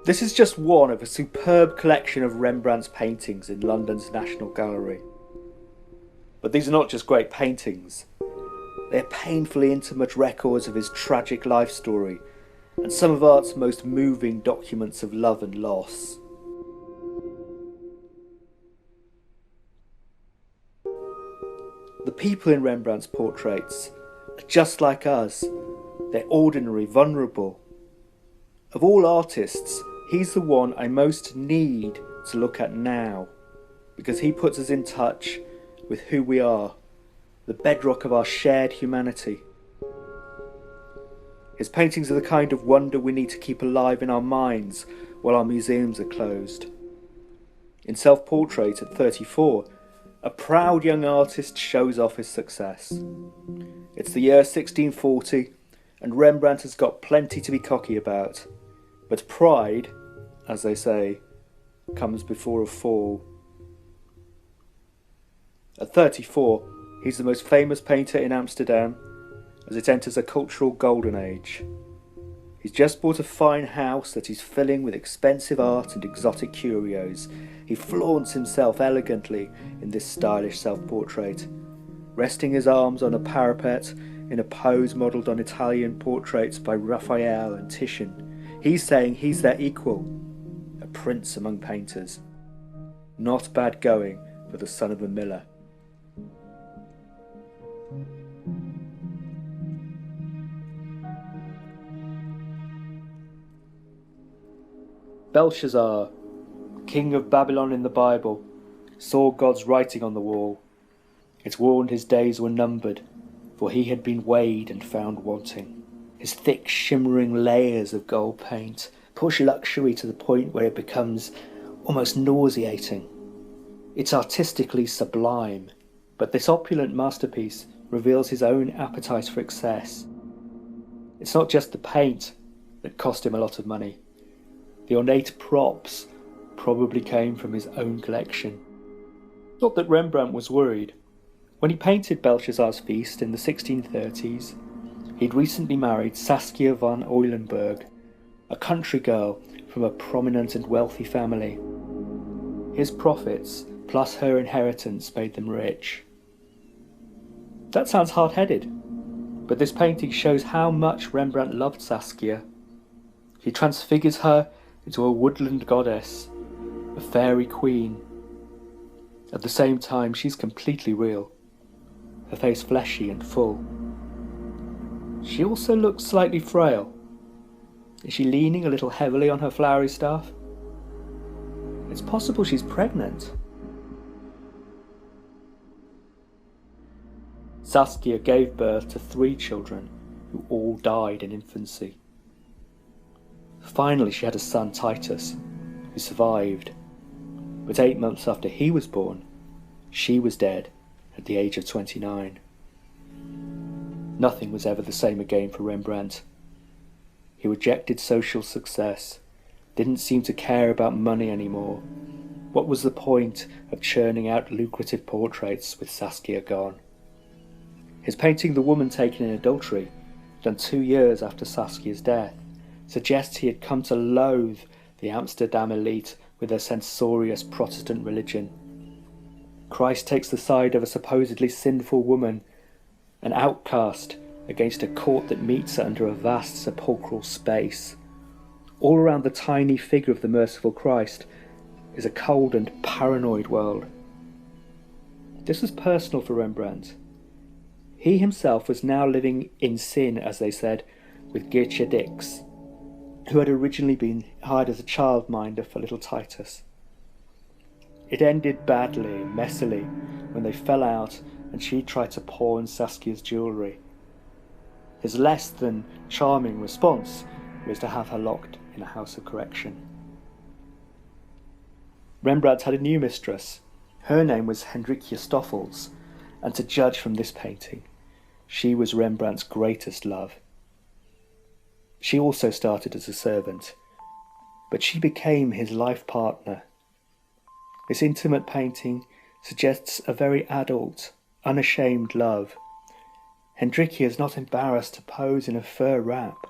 This is just one of a superb collection of Rembrandt's paintings in London's National Gallery. But these are not just great paintings. They are painfully intimate records of his tragic life story and some of art's most moving documents of love and loss. The people in Rembrandt's portraits are just like us. They're ordinary, vulnerable. Of all artists, he's the one I most need to look at now, because he puts us in touch with who we are, the bedrock of our shared humanity. His paintings are the kind of wonder we need to keep alive in our minds while our museums are closed. In Self-Portrait at 34, a proud young artist shows off his success. It's the year 1640, and Rembrandt has got plenty to be cocky about. But pride, as they say, comes before a fall. At 34, he's the most famous painter in Amsterdam, as it enters a cultural golden age. He's just bought a fine house that he's filling with expensive art and exotic curios. He flaunts himself elegantly in this stylish self-portrait, resting his arms on a parapet in a pose modelled on Italian portraits by Raphael and Titian. He's saying he's their equal, a prince among painters. Not bad going for the son of a miller. Belshazzar, king of Babylon in the Bible, saw God's writing on the wall. It warned his days were numbered, for he had been weighed and found wanting. His thick, shimmering layers of gold paint push luxury to the point where it becomes almost nauseating. It's artistically sublime, but this opulent masterpiece reveals his own appetite for excess. It's not just the paint that cost him a lot of money. The ornate props probably came from his own collection. Not that Rembrandt was worried. When he painted Belshazzar's Feast in the 1630s, he'd recently married Saskia van Uylenburgh, a country girl from a prominent and wealthy family. His profits, plus her inheritance, made them rich. That sounds hard-headed, but this painting shows how much Rembrandt loved Saskia. He transfigures her into a woodland goddess, a fairy queen. At the same time, she's completely real, her face fleshy and full. She also looks slightly frail. Is she leaning a little heavily on her flowery staff? It's possible she's pregnant. Saskia gave birth to 3 children who all died in infancy. Finally, she had a son, Titus, who survived. But 8 months after he was born, she was dead at the age of 29. Nothing was ever the same again for Rembrandt. He rejected social success, didn't seem to care about money anymore. What was the point of churning out lucrative portraits with Saskia gone? His painting The Woman Taken in Adultery, done 2 years after Saskia's death, suggests he had come to loathe the Amsterdam elite with their censorious Protestant religion. Christ takes the side of a supposedly sinful woman, an outcast against a court that meets her under a vast sepulchral space. All around the tiny figure of the merciful Christ is a cold and paranoid world. This was personal for Rembrandt. He himself was now living in sin, as they said, with Hendrickje Dix, who had originally been hired as a childminder for little Titus. It ended badly, messily, when they fell out and she tried to pawn Saskia's jewellery. His less than charming response was to have her locked in a house of correction. Rembrandt had a new mistress. Her name was Hendrickje Stoffels, and to judge from this painting, she was Rembrandt's greatest love. She also started as a servant, but she became his life partner. This intimate painting suggests a very adult, unashamed love. Hendrickje is not embarrassed to pose in a fur wrap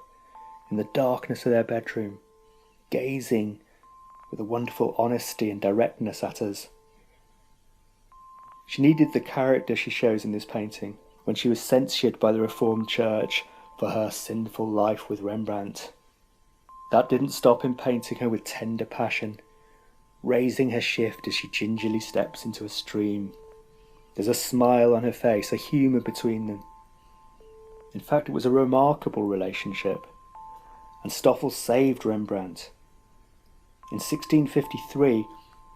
in the darkness of their bedroom, gazing with a wonderful honesty and directness at us. She needed the character she shows in this painting when she was censured by the Reformed Church for her sinful life with Rembrandt. That didn't stop him painting her with tender passion, raising her shift as she gingerly steps into a stream. There's a smile on her face, a humour between them. In fact, it was a remarkable relationship, and Stoffels saved Rembrandt. In 1653,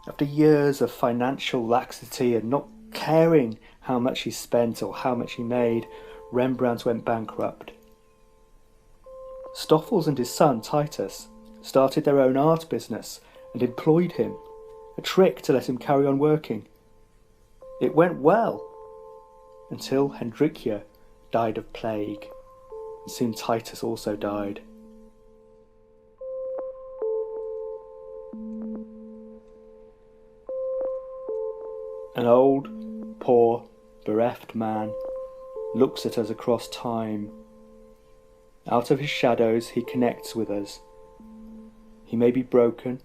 after years of financial laxity and not caring how much he spent or how much he made, Rembrandt went bankrupt. Stoffels and his son, Titus, started their own art business and employed him, a trick to let him carry on working. It went well, until Hendrickje died of plague, and soon Titus also died. An old, poor, bereft man looks at us across time. Out of his shadows he connects with us. He may be broken,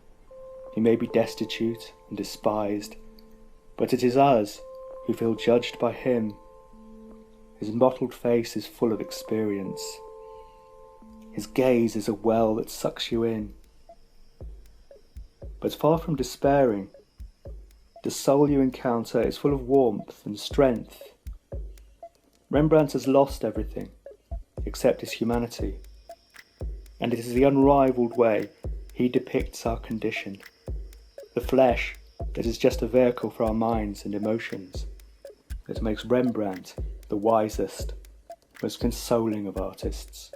he may be destitute and despised, but it is us who feel judged by him. His mottled face is full of experience. His gaze is a well that sucks you in. But far from despairing, the soul you encounter is full of warmth and strength. Rembrandt has lost everything except his humanity, and it is the unrivalled way he depicts our condition, the flesh that is just a vehicle for our minds and emotions, that makes Rembrandt the wisest, most consoling of artists.